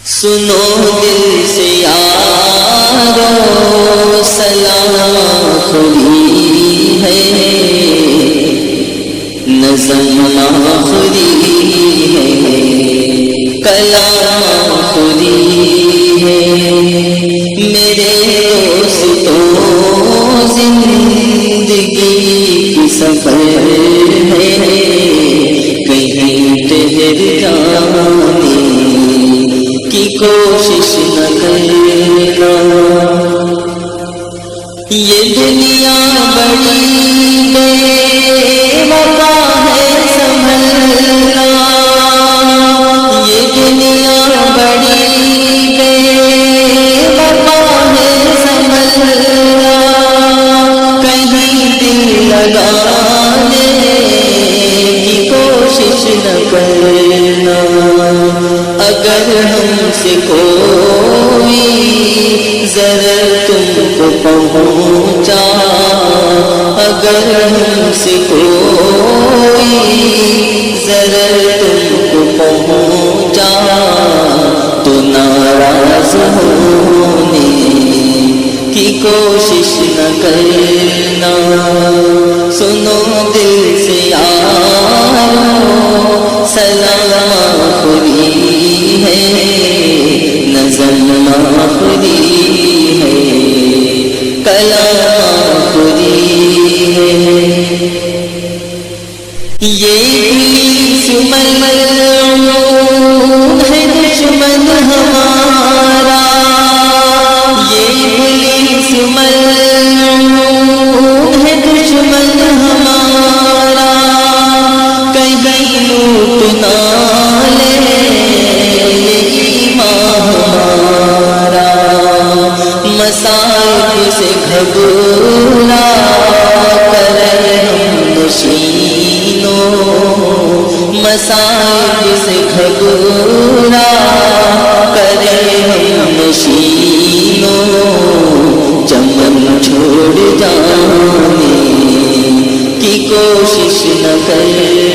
سنو دل سے یارو سلام آخری ہے، نظم آخری ہے، کلام آخری ہے، میرے دوستوں زندگی کی سفر ہے، کہیں ٹھہر جانے کی کوشش نہ کرنا، یہ دنیا بڑی بے وفا ہے سنبھلنا، یہ دنیا بڑی بے وفا ہے سنبھلنا، کہیں دل لگانے کی کوشش نہ کرنا، اگر ہم سے کوئی ضرر تم کو پہنچا، اگر ہم سے کوئی ضرر تم کو پہنچا، تو ناراض ہونے کی کوشش نہ کرنا، سنو دل سے یارو سلام آخری ہے، نظم آخری ہے، کلام آخری ہے، یہ ابلیس ملعون ہے دشمن ہمارا، یہ ابلیس ملعون ہے دشمن ہمارا، کہیں لوٹ نہ لے ایمان ہمارا، مصائب سے گھبرا کرے ہم نشینوں، مصائب سے گھبرا کرے ہم نشینوں، چمن چھوڑ جانے کی کوشش نہ کرے،